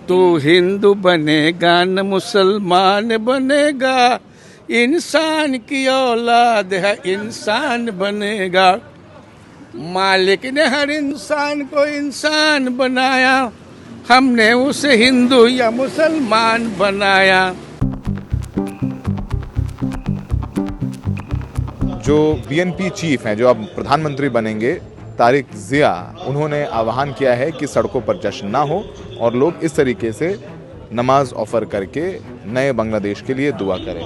तू हिंदू बनेगा न मुसलमान बनेगा, इंसान की औलाद है इंसान बनेगा। मालिक ने हर इंसान को इंसान बनाया, हमने उसे हिंदू या मुसलमान बनाया। जो बीएनपी चीफ हैं, जो अब प्रधानमंत्री बनेंगे, तारिक जिया, उन्होंने आह्वान किया है कि सड़कों पर जश्न ना हो और लोग इस तरीके से नमाज ऑफर करके नए बांग्लादेश के लिए दुआ करें।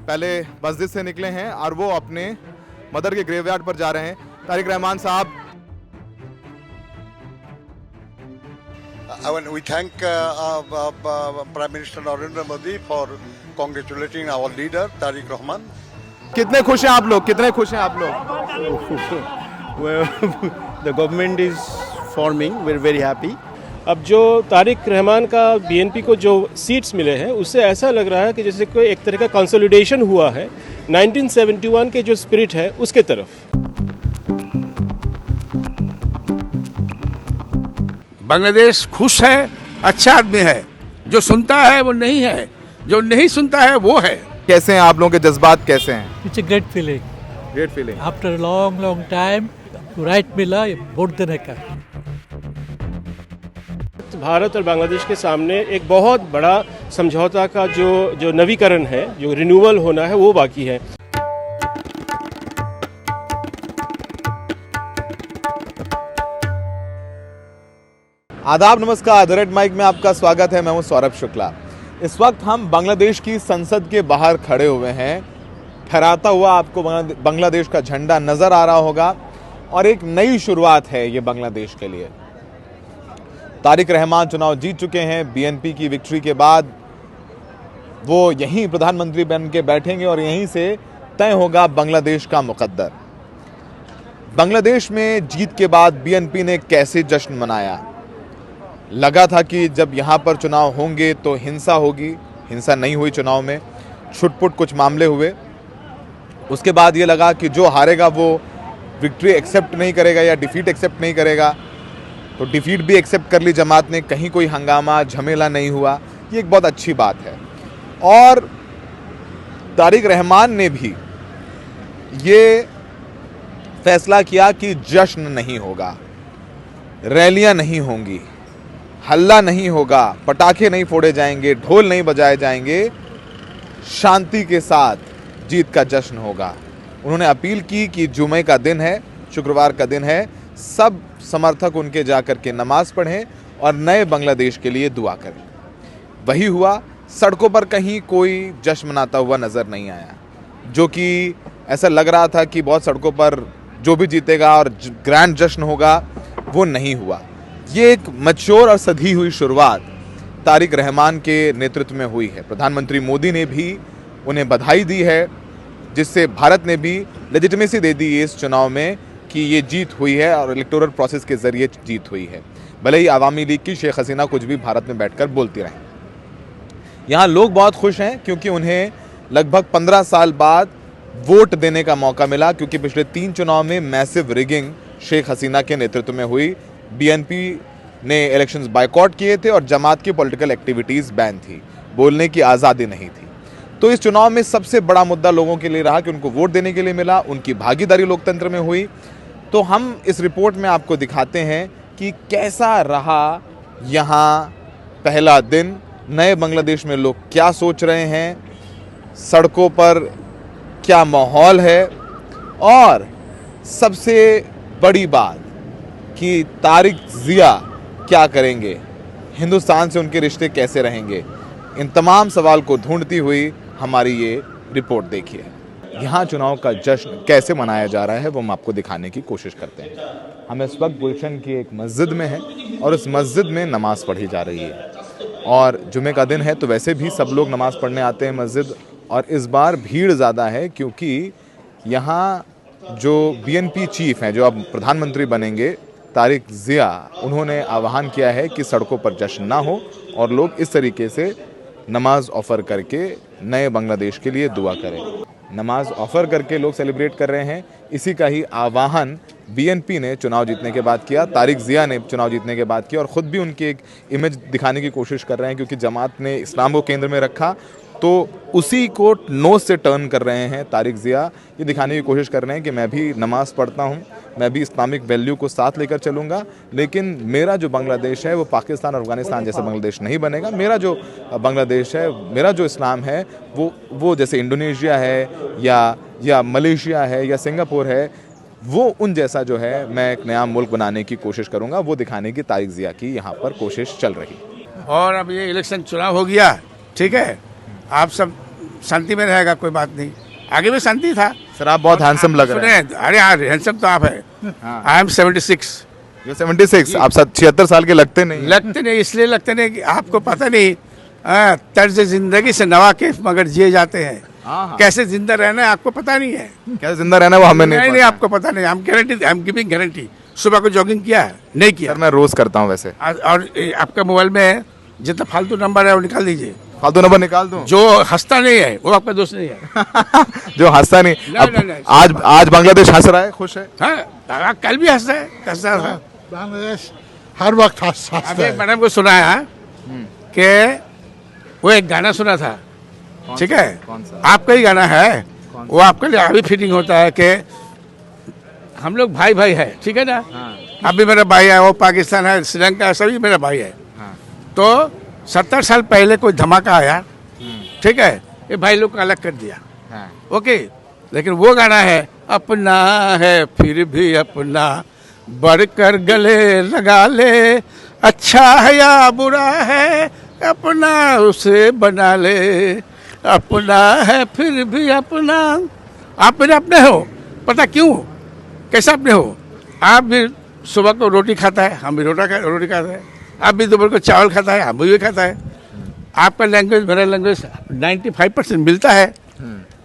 पहले मस्जिद से निकले हैं और वो अपने मदर के ग्रेवयार्ड पर जा रहे हैं। तारिक रहमान साहब, We thank Prime Minister Narendra Modi for congratulating our leader Tariq Rahman. कितने खुश हैं आप लोग? कितने खुश हैं आप लोग? Well, the government is forming. We're very happy. अब जो तारिक रहमान का बीएनपी को जो सीट्स मिले हैं, उससे ऐसा लग रहा है कि जैसे कोई एक तरह का कंसोलिडेशन हुआ है 1971 के जो स्पिरिट है उसके तरफ। बांग्लादेश खुश है, अच्छा आदमी है। जो सुनता है वो नहीं है, जो नहीं सुनता है वो है। कैसे हैं आप लोगों के जज्बात, कैसे हैं? It's a great feeling. Great feeling. After a long time, right मिला वोट देने का। भारत और बांग्लादेश के सामने एक बहुत बड़ा समझौता का जो नवीकरण है, जो रिन्यूअल होना है, वो बाकी है। आदाब, नमस्कार। द रेड माइक में आपका स्वागत है। मैं हूं सौरभ शुक्ला। इस वक्त हम बांग्लादेश की संसद के बाहर खड़े हुए हैं। फहराता हुआ आपको बांग्लादेश का झंडा नजर आ रहा होगा और एक नई शुरुआत है ये बांग्लादेश के लिए। तारिक रहमान चुनाव जीत चुके हैं। बीएनपी की विक्ट्री के बाद वो यहीं प्रधानमंत्री बन के बैठेंगे और यहीं से तय होगा बांग्लादेश का मुकद्दर। बांग्लादेश में जीत के बाद बीएनपी ने कैसे जश्न मनाया? लगा था कि जब यहाँ पर चुनाव होंगे तो हिंसा होगी, हिंसा नहीं हुई। चुनाव में छुटपुट कुछ मामले हुए। उसके बाद ये लगा कि जो हारेगा वो विक्ट्री एक्सेप्ट नहीं करेगा या डिफीट एक्सेप्ट नहीं करेगा, तो डिफीट भी एक्सेप्ट कर ली जमात ने। कहीं कोई हंगामा झमेला नहीं हुआ, ये एक बहुत अच्छी बात है। और तारिक रहमान ने भी ये फैसला किया कि जश्न नहीं होगा, रैलियां नहीं होंगी, हल्ला नहीं होगा, पटाखे नहीं फोड़े जाएंगे, ढोल नहीं बजाए जाएंगे, शांति के साथ जीत का जश्न होगा। उन्होंने अपील की कि जुमे का दिन है, शुक्रवार का दिन है, सब समर्थक उनके जाकर के नमाज पढ़ें और नए बांग्लादेश के लिए दुआ करें। वही हुआ। सड़कों पर कहीं कोई जश्न मनाता हुआ नजर नहीं आया, जो कि ऐसा लग रहा था कि बहुत सड़कों पर जो भी जीतेगा और ग्रैंड जश्न होगा, वो नहीं हुआ। ये एक मैच्योर और सधी हुई शुरुआत तारिक रहमान के नेतृत्व में हुई है। प्रधानमंत्री मोदी ने भी उन्हें बधाई दी है, जिससे भारत ने भी लेजिटिमेसी दे दी इस चुनाव में कि ये जीत हुई है और इलेक्टोरल प्रोसेस के जरिए जीत हुई है। भले ही आवामी लीग की शेख हसीना कुछ भी भारत में बैठकर बोलती रहें। यहाँ लोग बहुत खुश हैं क्योंकि उन्हें लगभग 15 साल बाद वोट देने का मौका मिला, क्योंकि पिछले 3 चुनाव में मैसिव रिगिंग शेख हसीना के नेतृत्व में हुई। बीएनपी ने इलेक्शंस बायकॉट किए थे और जमात की पॉलिटिकल एक्टिविटीज़ बैन थी, बोलने की आज़ादी नहीं थी। तो इस चुनाव में सबसे बड़ा मुद्दा लोगों के लिए रहा कि उनको वोट देने के लिए मिला, उनकी भागीदारी लोकतंत्र में हुई। तो हम इस रिपोर्ट में आपको दिखाते हैं कि कैसा रहा यहाँ पहला दिन। नए बांग्लादेश में लोग क्या सोच रहे हैं, सड़कों पर क्या माहौल है, और सबसे बड़ी बात कि तारिक जिया क्या करेंगे, हिंदुस्तान से उनके रिश्ते कैसे रहेंगे। इन तमाम सवाल को ढूंढती हुई हमारी ये रिपोर्ट देखिए। यहाँ चुनाव का जश्न कैसे मनाया जा रहा है वो हम आपको दिखाने की कोशिश करते हैं। हम इस वक्त गुलशन की एक मस्जिद में हैं और उस मस्जिद में नमाज़ पढ़ी जा रही है। और जुमे का दिन है तो वैसे भी सब लोग नमाज़ पढ़ने आते हैं मस्जिद, और इस बार भीड़ ज़्यादा है क्योंकि यहाँ जो बीएनपी चीफ हैं, जो अब प्रधानमंत्री बनेंगे, तारिक जिया, उन्होंने आह्वान किया है कि सड़कों पर जश्न ना हो और लोग इस तरीके से नमाज ऑफर करके नए बांग्लादेश के लिए दुआ करें। नमाज ऑफर करके लोग सेलिब्रेट कर रहे हैं। इसी का ही आह्वान बीएनपी ने चुनाव जीतने के बाद किया, तारिक ज़िया ने चुनाव जीतने के बाद किया और ख़ुद भी उनकी एक इमेज दिखाने की कोशिश कर रहे हैं, क्योंकि जमात ने इस्लाम को केंद्र में रखा तो उसी को नोज से टर्न कर रहे हैं तारिक ज़िया। ये दिखाने की कोशिश कर रहे हैं कि मैं भी नमाज़ पढ़ता हूँ, मैं भी इस्लामिक वैल्यू को साथ लेकर चलूँगा, लेकिन मेरा जो बांग्लादेश है वो पाकिस्तान और अफगानिस्तान जैसा बांग्लादेश नहीं बनेगा। मेरा जो बांग्लादेश है, मेरा जो इस्लाम है वो जैसे इंडोनेशिया है या मलेशिया है या सिंगापुर है, वो उन जैसा जो है मैं एक नया मुल्क बनाने की कोशिश करूँगा। वो दिखाने की तारिक ज़िया की यहाँ पर कोशिश चल रही। और अब ये इलेक्शन चुनाव हो गया, ठीक है, आप सब शांति में रहेगा, कोई बात नहीं। आगे भी शांति था। सर आप बहुत हैंडसम लग रहे हैं। अरे यार हैंडसम तो आप है। I am 76। ये 76, आप 76 साल के लगते नहीं। इसलिए लगते नहीं कि आपको पता नहीं तर्ज जिंदगी से नवाकिफ मगर जिए जाते हैं। कैसे जिंदा रहना है आपको पता नहीं है। कैसे जिंदा रहना है वो हमें नहीं नहीं आपको पता नहीं। हम guarantee, I am giving guarantee. सुबह को जॉगिंग किया है? नहीं किया। सर मैं रोज करता हूँ वैसे। और आपका मोबाइल में जितना फालतू नंबर है वो निकाल दीजिए। फालतू नंबर निकाल दूं? जो हंसता नहीं है वो आपका दोस्त नहीं है। जो हंसता नहीं, नहीं, आज बांग्लादेश हंस रहा है, खुश है। हाँ, कल भी हंसता है, कैसा था? बांग्लादेश हर वक्त हंसता है। मैडम को सुनाया कि वो एक गाना सुना था, ठीक है, आपका ही गाना है, वो आपके लिए अभी फिटिंग होता है कि हम लोग भाई भाई है, ठीक है ना। अब भी मेरा भाई है, वो पाकिस्तान है, श्रीलंका है, सभी मेरा भाई है। तो 70 साल पहले कोई धमाका आया, ठीक है, ये भाई लोग को अलग कर दिया, ओके। लेकिन वो गाना है, अपना है फिर भी अपना, बढ़कर गले लगा ले, अच्छा है या बुरा है अपना उसे बना ले, अपना है फिर भी अपना। आप मेरे अपने हो, पता क्यों? कैसे अपने हो? आप भी सुबह को रोटी खाता है, हम भी रोटी खाते हैं। आप भी दोपहर को चावल खाता है, हम भी खाता है। आपका लैंग्वेज मेरा लैंग्वेज 95% मिलता है,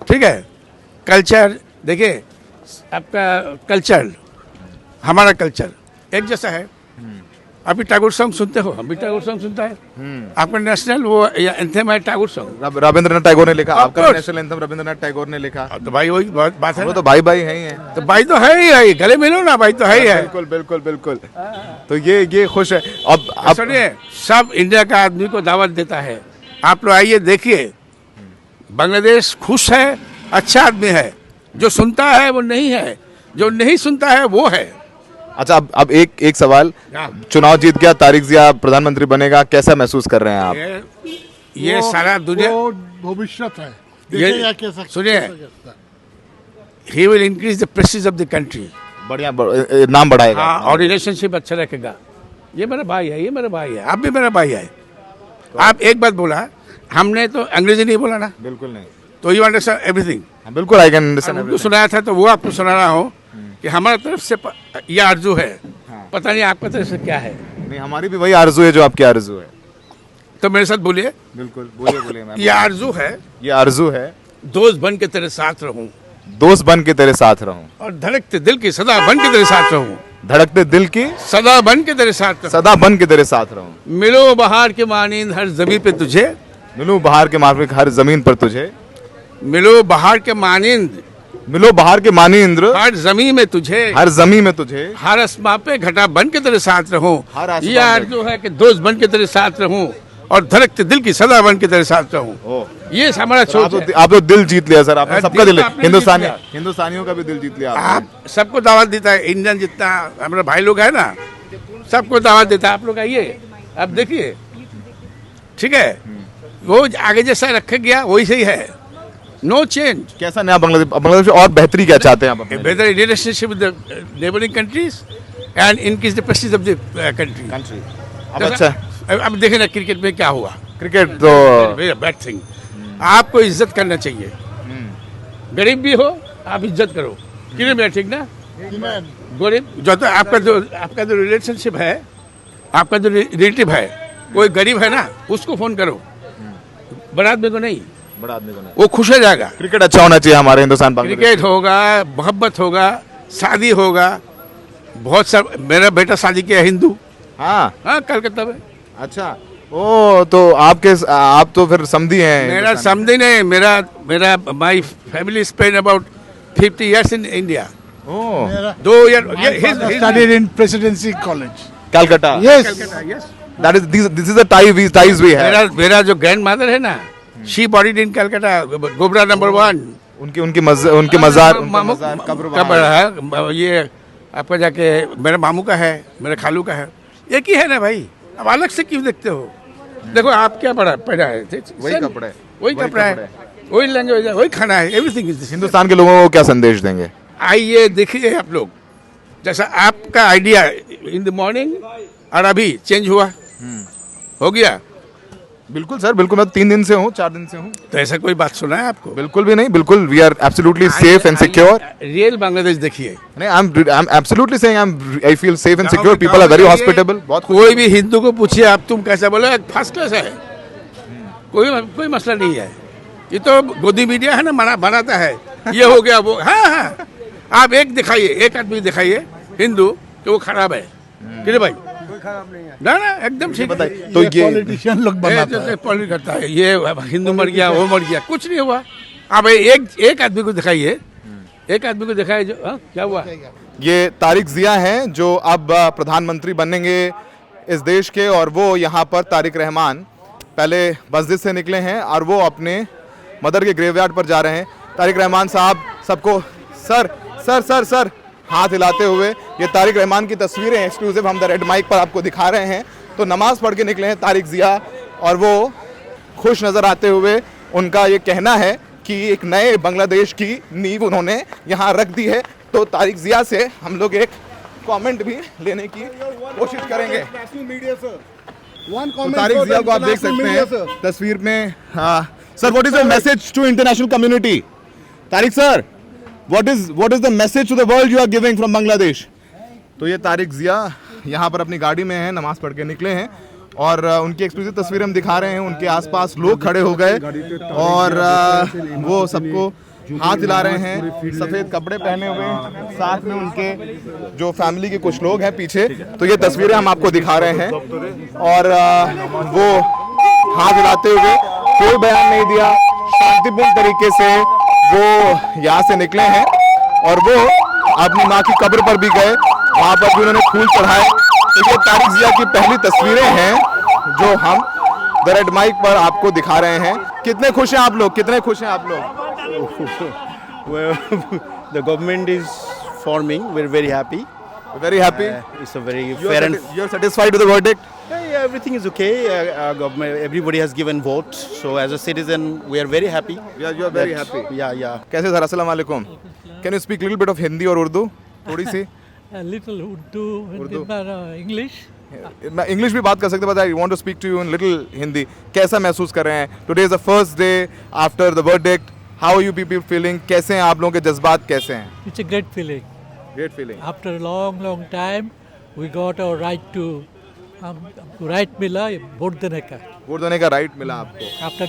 ठीक है। कल्चर देखिए, आपका कल्चर हमारा कल्चर एक जैसा है। अभी टैगोर सॉन्ग सुनते हो, हम भी टैगोर सॉन्ग सुनता है। आपका नेशनल वो एंथम है टैगोर सॉन्ग, रविंद्रनाथ टैगोर ने लिखा। आपका नेशनल एंथम रविंद्रनाथ टैगोर ने लिखा। तो भाई वही बात है, वो तो भाई भाई है ही है। तो भाई तो है ही है, गले मिलो ना, भाई तो है ही है। बिल्कुल बिल्कुल बिल्कुल। तो ये खुश है। अब सुनिए, सब इंडिया का आदमी को दावत देता है, आप लोग आइए देखिए। बांग्लादेश खुश है, अच्छा आदमी है। जो सुनता है वो नहीं है, जो नहीं सुनता है वो है। अच्छा, अब एक सवाल, चुनाव जीत गया, तारिक ज़िया प्रधानमंत्री बनेगा, कैसा महसूस कर रहे हैं आप? ये सारा दुनिया भविष्य है, सुनिए, he will increase the prestige of the country, बढ़िया नाम बढ़ाएगा। और रिलेशनशिप अच्छा रखेगा। ये मेरा भाई है, ये मेरा भाई है, आप भी मेरा भाई है। आप एक बात बोला, हमने तो अंग्रेजी नहीं बोला ना, बिल्कुल नहीं। तो यू अंडरस्टैंड एवरीथिंग। बिल्कुल, आई कैन अंडरस्टैंड। उनको सुनाया था तो वो आपको सुना रहा हूँ कि हमारा तरफ से ये आरजू है। पता नहीं आपका तरफ से क्या है। नहीं, हमारी भी वही आरजू है जो आपकी आरजू है। तो मेरे साथ बोलिए। बिल्कुल, बोलिए मैम। ये आरजू है, ये आरजू है, दोस्त बन के तेरे साथ रहूं, दोस्त बन के तेरे साथ रहूं, और धड़कते दिल की सदा बन के तेरे साथ रहूं, धड़कते दिल की सदा बन के तेरे साथ रहूं, सदा बन के तेरे साथ रहूं। मिलो बहार के मानींद हर जमीन पे तुझे, मिलूं बहार के माफिक हर जमीन पर तुझे, मिलो बहार के मानींद मिलो बहार के मानी इंद्र हर जमीन में तुझे, हर जमीन में तुझे, हर आसमां पे घटा बन के तेरे साथ रहूं। हर आसमां ये आरज़ू है कि दोस्त बन के तेरे साथ रहूं और धड़कते दिल की सदा बन के तेरे साथ रहूं। ये हमारा सोच है। आप तो दिल जीत लिया सर, आपने सबका दिल, आपने हिंदुस्तानियों का भी दिल जीत लिया आप सबको दावत देता है। इंडियन जितना हमारे भाई लोग है ना, सबको दावत देता है। आप लोग आइए, आप देखिए, ठीक है। वो आगे जैसा रखा गया वही सही है, नो चेंज। कैसा नया बांग्लादेश और बेहतरी क्या चाहते हैं आप? बेहतर relationship with the neighbouring countries and increase the Prestige of the country. अब अच्छा, अब देखें ना क्रिकेट में क्या हुआ। क्रिकेट तो वेरी बैड थिंग। आपको इज्जत करना चाहिए, गरीब भी हो आप इज्जत करो। क्यों बेटा, ठीक ना? गरीब जो तो आपका जो रिलेशनशिप है, आपका जो रिलेटिव है, कोई गरीब है ना, उसको फोन करो, बड़ा आदमी को नहीं। बड़ा आदमी को नहीं, वो खुश हो जाएगा। क्रिकेट अच्छा होना चाहिए हमारे हिंदुस्तान बांग्लादेश। क्रिकेट होगा, मोहब्बत होगा, शादी होगा। बहुत सब, मेरा बेटा शादी किया हिंदू, हाँ हाँ, कलकत्ता में। अच्छा, ओ तो आप तो फिर समधी हैं मेरा हिंदुस्तान समझी नहीं, मेरा my family spend about 50 years in India. में। ओ 2 years. Studied in Presidency College. Calcutta. Yes. Yes. That is this is the ties we have। मेरा जो ग्रैंड मदर है ना, she buried in Calcutta, Gobra number 1. उनके मजार कब्र है ये आपका, जाके मेरे मामू का है, मेरे खालू का है, एक ही है ना भाई, अब अलग से क्यों देखते हो? देखो आप क्या पढ़ा है, वही कपड़े, वही कपड़ा है, वही लैंग्वेज है, वही खाना है, एवरीथिंग इज हिंदुस्तान के लोगों को क्या संदेश देंगे? आइए देखिए आप लोग, जैसा आपका आइडिया इन द मॉर्निंग और अभी चेंज हुआ, हो गया। बिल्कुल सर, बिल्कुल। मैं 3 दिन से हूँ, 4 दिन से हूँ। तो ऐसा कोई बात सुना है आपको? बिल्कुल भी नहीं, बिल्कुल। We are absolutely safe and secure. Real Bangladesh देखिए। नहीं, I am absolutely saying I feel safe and secure. People are very hospitable. बहुत कोई भी हिंदू को पूछिए आप, तुम कैसा बोले, फर्स्ट क्लास है, कोई मसला नहीं है। ये तो गोदी मीडिया है ना, बनाता है, ये हो गया वो। हाँ, आप एक दिखाइए, एक आदमी दिखाइए हिंदू कि वो खराब है, कि भाई ना एकदम ठीक है। तो ये पॉलिटिशियन लोग बनाते हैं। पॉलिटिक्स करता है, ये हिंदू मर गया, वो मर गया, कुछ नहीं हुआ। अब एक आदमी को दिखाइए, एक आदमी को दिखाइए जो क्या हुआ। ये तारिक जिया हैं जो अब प्रधानमंत्री बनेंगे इस देश के, और वो यहाँ पर तारिक रहमान पहले मस्जिद से निकले हैं और वो अपने मदर के ग्रेवयार्ड पर जा रहे हैं। तारिक रहमान साहब सबको सर सर सर सर हाथ हिलाते हुए, ये तारिक रहमान की तस्वीरें एक्सक्लूसिव हम द रेड माइक पर आपको दिखा रहे हैं। तो नमाज पढ़ के निकले हैं तारिक जिया, और वो खुश नज़र आते हुए, उनका ये कहना है कि एक नए बांग्लादेश की नींव उन्होंने यहाँ रख दी है। तो तारिक जिया से हम लोग एक कमेंट भी लेने की कोशिश करेंगे। तो तारिक जिया को आप देख सकते हैं तस्वीर में। Sir, what is the message to international community? Tariq sir, what is the message to the world you are giving from Bangladesh? तो ये तारिक जिया यहाँ पर अपनी गाड़ी में हैं, नमाज पढ़ के निकले हैं, और उनकी एक्सक्लूसिव तस्वीर हम दिखा रहे हैं। उनके आसपास लोग खड़े हो गए और वो सबको हाथ हिला रहे हैं, सफ़ेद कपड़े पहने हुए, साथ में उनके जो फैमिली के कुछ लोग हैं पीछे। तो ये तस्वीरें हम आपको दिखा रहे हैं, और वो हाथ हिलाते हुए, कोई बयान नहीं दिया, शांतिपूर्ण तरीके से वो यहाँ से निकले हैं, और वो अपनी माँ की कब्र पर भी गए, वहाँ पर भी उन्होंने फूल चढ़ाए। तो ये तारिक जिया की पहली तस्वीरें हैं जो हम द रेड माइक पर आपको दिखा रहे हैं। कितने खुश हैं आप लोग? कितने खुश हैं आप लोग? Well, the government is forming. We're very happy. Very happy. It's a very fair and you're satisfied with the verdict? yeah, everything is okay. Government, everybody has given vote. So as a citizen, we are very happy. You are very happy. Yeah. कैसे sir? अस्सलाम वालेकुम। Can you speak little bit of Hindi और उर्दू थोड़ी सी? A little Urdu, English. मैं English भी बात कर सकते, but I want to speak to you in little Hindi. कैसा महसूस कर रहे हैं? Today is the first day after the verdict. How are you people feeling? कैसे हैं आप लोगों के जज्बात, कैसे हैं? It's a great feeling. Great feeling. After a long time, we got our right to right मिला वोट देने का। वोट देने का राइट मिला आपको After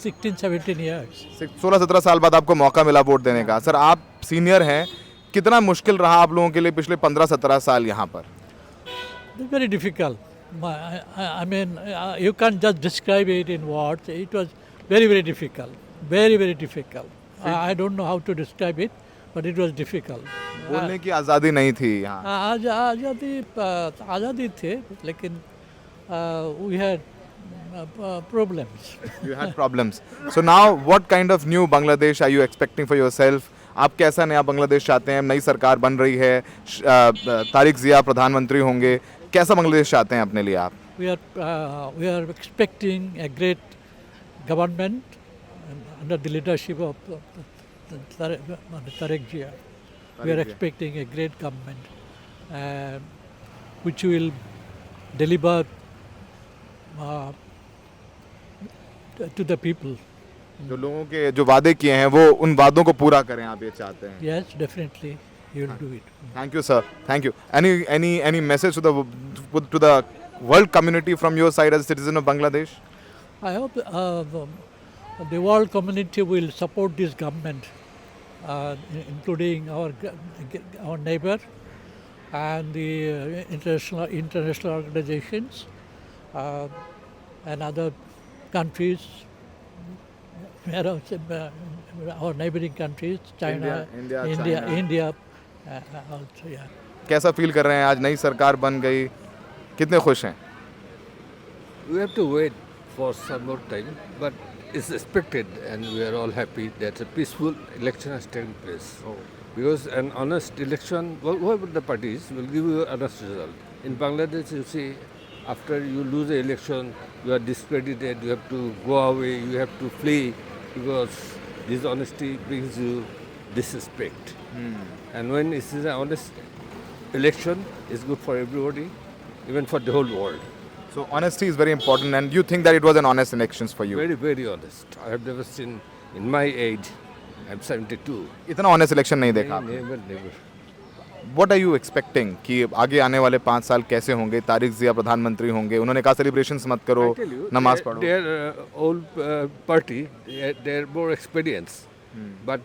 16-17 years. 16-17 साल बाद आपको मौका मिला वोट देने का। सर, आप सीनियर हैं, कितना मुश्किल रहा आप लोगों के लिए पिछले 15-17 साल यहाँ पर? Very difficult. I mean, you can't just describe it in words. It was very difficult. Very difficult. I don't know how to describe it, but it was difficult. बोलने की आज़ादी नहीं थी यहाँ। आज़ादी थे, लेकिन we had problems. You had problems. So now, what kind of new Bangladesh are you expecting for yourself? आप कैसा नया बांग्लादेश चाहते हैं? नई सरकार बन रही है, तारिक जिया प्रधानमंत्री होंगे, कैसा बांग्लादेश चाहते हैं अपने लिए आप? We are expecting a great government under the leadership of Tareq Jia. We are expecting a great government which will deliver to the people. जो लोगों के जो वादे किए हैं वो उन वादों को पूरा करें, आप ये चाहते हैं? Yes, definitely, he will do it. Thank you, sir. Thank you. Any message to the world community from your side as a citizen of Bangladesh? I hope the world community will support this government, including our neighbor and the international organizations, and other countries, our neighboring countries, China, India also, yeah. कैसा feel कर रहे हैं आज नई सरकार बन गई, कितने खुश हैं? We have to wait for some more time, but it's expected, and we are all happy that a peaceful election has taken place. Because an honest election, whoever the party is, will give you an honest result. In Bangladesh, you see, after you lose the election, you are discredited, you have to go away, you have to flee, because dishonesty brings you disrespect. And when it is an honest election, it's good for everybody, even for the whole world. So honesty is very important, and you think that it was an honest elections for you? Very, very honest. I have never seen, in my age, I'm 72. इतना honest election नहीं देखा आपने? Never. What are you expecting कि आगे आने वाले 5 साल कैसे होंगे? तारिक जिया प्रधानमंत्री होंगे, उन्होंने कहा सेलिब्रेशंस मत करो, I tell you, नमाज पढ़ो. Their old party, they're more experienced, but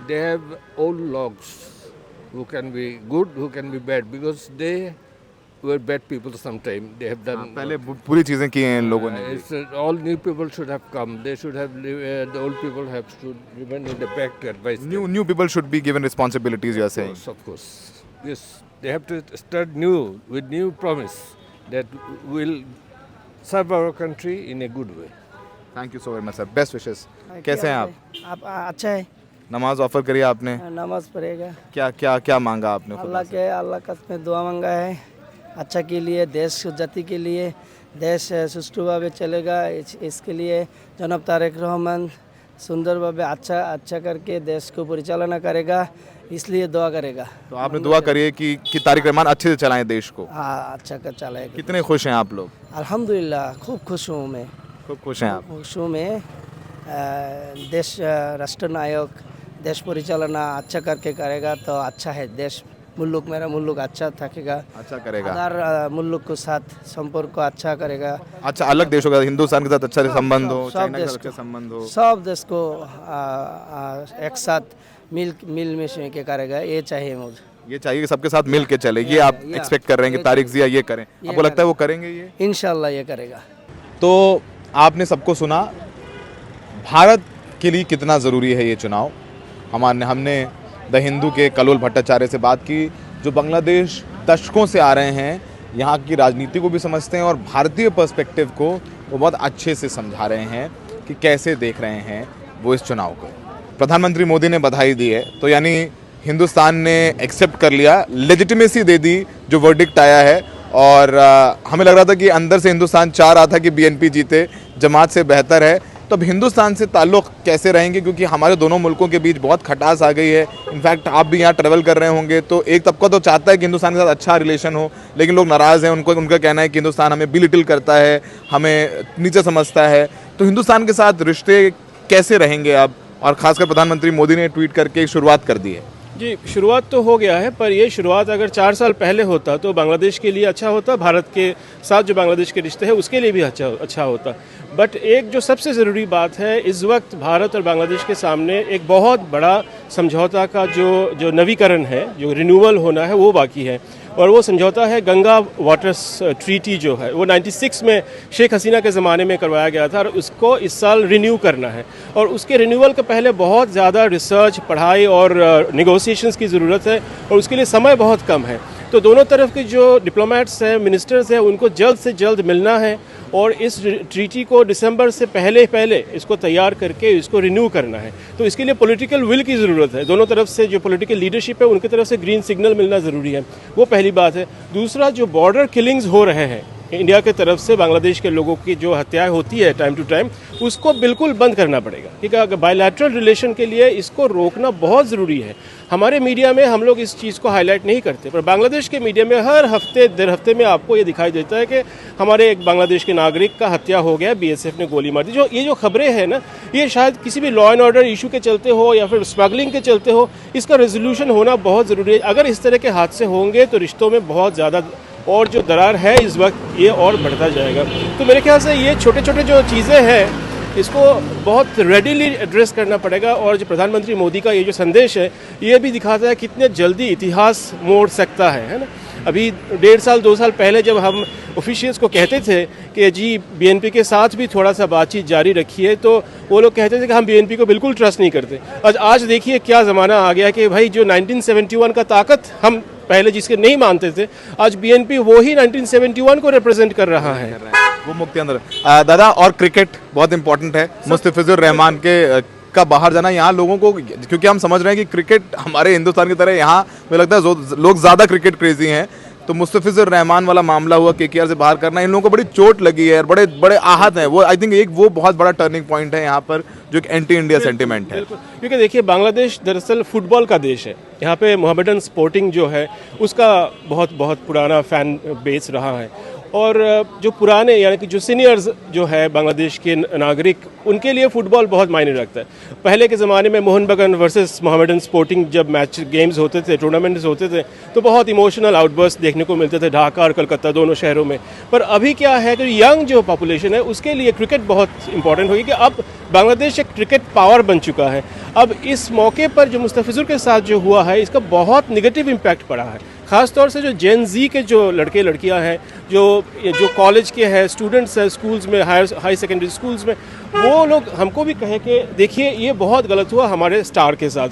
they have old logs who can be good, who can be bad, because they were bad people sometime. They have done. पहले पूरी चीजें की हैं इन लोगों ने. All new people should have come. They should have. The old people have to remain in the back to advise. New people should be given responsibilities. You are saying? Of course. Yes, they have to start new with new promise that will serve our country in a good way. Thank you so very much, sir. Best wishes. कैसे हैं आप? आप अच्छा है. नमाज offer करी आपने? नमाज पढ़ेगा. क्या मांगा आपने? अल्लाह का में दुआ मांगा है. अच्छा के लिए, देश जाति के लिए, देश सुष्ठु भावे चलेगा, इसके लिए जनाब तारिक रहमान सुंदर भावे अच्छा करके देश को परिचालना करेगा, इसलिए दुआ करेगा. तो आपने दुआ करी है कि तारिक रहमान अच्छे से चलाएं देश को? हाँ, अच्छा कर चलाएगा. कितने खुश हैं आप लोग? अल्हम्दुलिल्लाह, खूब खुश हूँ मैं. खूब खुश हैं आप? खुश हूँ मैं. देश राष्ट्र नायक देश परिचालना अच्छा करके करेगा तो अच्छा है. देश मुल्क, मेरा मुल्क अच्छा थकेगा, अच्छा करेगा. अगर मुल्क के साथ संपर्क अच्छा करेगा, अच्छा अलग देशों का हिंदुस्तान के साथ अच्छा संबंध हो, चाइना के साथ अच्छा संबंध हो, सब देश को एक साथ मिल के करेगा, ये चाहिए मुझे. ये चाहिए कि सबके साथ मिल के चले. ये आप एक्सपेक्ट कर रहे हैं कि तारिक जिया ये करें? आपको लगता है वो करेंगे? ये इंशाल्लाह ये करेगा. तो आपने सबको सुना, भारत के लिए कितना ज़रूरी है ये चुनाव. हमने द हिंदू के कलोल भट्टाचार्य से बात की, जो बांग्लादेश दशकों से आ रहे हैं, यहाँ की राजनीति को भी समझते हैं और भारतीय पर्सपेक्टिव को वो बहुत अच्छे से समझा रहे हैं कि कैसे देख रहे हैं वो इस चुनाव को. प्रधानमंत्री मोदी ने बधाई दी है, तो यानी हिंदुस्तान ने एक्सेप्ट कर लिया, लेजिटिमेसी दे दी जो वर्डिक्ट आया है. और हमें लग रहा था कि अंदर से हिंदुस्तान चाह रहा था कि बीएनपी जीते, जमात से बेहतर है. तो अब हिंदुस्तान से ताल्लुक़ कैसे रहेंगे, क्योंकि हमारे दोनों मुल्कों के बीच बहुत खटास आ गई है. इनफैक्ट आप भी यहाँ ट्रैवल कर रहे होंगे, तो एक तबका तो चाहता है कि हिंदुस्तान के साथ अच्छा रिलेशन हो, लेकिन लोग नाराज़ हैं. उनका कहना है कि हिंदुस्तान हमें बिलिटिल करता है, हमें नीचे समझता है. तो हिंदुस्तान के साथ रिश्ते कैसे रहेंगे अब, और ख़ासकर प्रधानमंत्री मोदी ने ट्वीट करके शुरुआत कर दी है. जी, शुरुआत तो हो गया है, पर ये शुरुआत अगर 4 साल पहले होता तो बांग्लादेश के लिए अच्छा होता, भारत के साथ जो बांग्लादेश के रिश्ते हैं उसके लिए भी अच्छा होता. बट एक जो सबसे ज़रूरी बात है, इस वक्त भारत और बांग्लादेश के सामने एक बहुत बड़ा समझौता का जो नवीकरण है, जो रिन्यूअल होना है, वो बाकी है. और वो समझौता है गंगा वाटर ट्रीटी जो है, वो 96 में शेख हसीना के ज़माने में करवाया गया था और उसको इस साल रिन्यू करना है. और उसके रिन्यूअल के पहले बहुत ज़्यादा रिसर्च, पढ़ाई और नेगोशिएशंस की ज़रूरत है, और उसके लिए समय बहुत कम है. तो दोनों तरफ के जो डिप्लोमेट्स हैं, मिनिस्टर्स हैं, उनको जल्द से जल्द मिलना है और इस ट्रीटी को दिसंबर से पहले इसको तैयार करके इसको रिन्यू करना है. तो इसके लिए पॉलिटिकल विल की ज़रूरत है. दोनों तरफ से जो पॉलिटिकल लीडरशिप है उनकी तरफ से ग्रीन सिग्नल मिलना ज़रूरी है. वो पहली बात है. दूसरा, जो बॉर्डर किलिंग्स हो रहे हैं इंडिया के तरफ से बांग्लादेश के लोगों की जो हत्याएं होती है टाइम टू टाइम, उसको बिल्कुल बंद करना पड़ेगा. ठीक है, बायलैटरल रिलेशन के लिए इसको रोकना बहुत ज़रूरी है. हमारे मीडिया में हम लोग इस चीज़ को हाईलाइट नहीं करते, पर बांग्लादेश के मीडिया में हर हफ्ते 1.5 हफ्ते में आपको ये दिखाई देता है कि हमारे एक बांग्लादेश के नागरिक का हत्या हो गया, बीएसएफ ने गोली मार दी. ये जो खबरें हैं ना, ये शायद किसी भी लॉ एंड ऑर्डर इशू के चलते हो या फिर स्मगलिंग के चलते हो, इसका रेजोल्यूशन होना बहुत ज़रूरी है. अगर इस तरह के हादसे होंगे तो रिश्तों में बहुत ज़्यादा और जो दरार है इस वक्त ये और बढ़ता जाएगा. तो मेरे ख्याल से ये छोटे छोटे जो चीज़ें हैं इसको बहुत रेडिली एड्रेस करना पड़ेगा। और जो प्रधानमंत्री मोदी का ये जो संदेश है ये भी दिखाता है कितने जल्दी इतिहास मोड़ सकता है ना। अभी 1.5 साल 2 साल पहले जब हम ऑफिशियल्स को कहते थे कि जी बीएनपी के साथ भी थोड़ा सा बातचीत जारी रखिए, तो वो लोग कहते थे कि हम बीएनपी को बिल्कुल ट्रस्ट नहीं करते। आज देखिए क्या ज़माना आ गया कि भाई जो 1971 का ताकत हम पहले जिसके नहीं मानते थे, आज बीएनपी वो ही 1971 को रिप्रेजेंट कर रहा है। वो मुक्ति अंदर दादा। और क्रिकेट बहुत इंपॉर्टेंट है, मुस्तफिजुर रहमान के का बाहर जाना यहाँ लोगों को, क्योंकि हम समझ रहे हैं कि क्रिकेट हमारे हिंदुस्तान की तरह यहाँ मुझे लगता है लोग ज़्यादा क्रिकेट क्रेजी हैं, तो मुस्तफिजुर रहमान वाला मामला हुआ, केकेआर से बाहर करना, इन लोगों को बड़ी चोट लगी है, बड़े बड़े आहत हैं वो। आई थिंक एक वो बहुत बड़ा टर्निंग पॉइंट है यहाँ पर, जो एक एंटी इंडिया सेंटिमेंट है। क्योंकि देखिए बांग्लादेश दरअसल फुटबॉल का देश है। यहाँ पे मोहम्मडन स्पोर्टिंग जो है उसका बहुत पुराना फैन बेस रहा है। और जो पुराने यानी कि जो सीनियर्स जो है बांग्लादेश के नागरिक, उनके लिए फ़ुटबॉल बहुत मायने रखता है। पहले के ज़माने में मोहन बगान वर्सेस मोहम्मडन स्पोर्टिंग जब मैच गेम्स होते थे, टूर्नामेंट्स होते थे, तो बहुत इमोशनल आउटबर्स्ट देखने को मिलते थे ढाका और कलकत्ता दोनों शहरों में। पर अभी क्या है कि यंग जो पॉपुलेशन है उसके लिए क्रिकेट बहुत इंपॉर्टेंट होगी कि अब बांग्लादेश एक क्रिकेट पावर बन चुका है। अब इस मौके पर जो मुस्तफिजुर के साथ जो हुआ है इसका बहुत निगेटिव इम्पैक्ट पड़ा है। ख़ास तौर से जो जेन जी के जो लड़के लड़कियां हैं, जो कॉलेज के हैं, स्टूडेंट्स हैं स्कूल्स में, हाई सेकेंडरी स्कूल्स में, वो लोग हमको भी कहे कि देखिए ये बहुत गलत हुआ हमारे स्टार के साथ।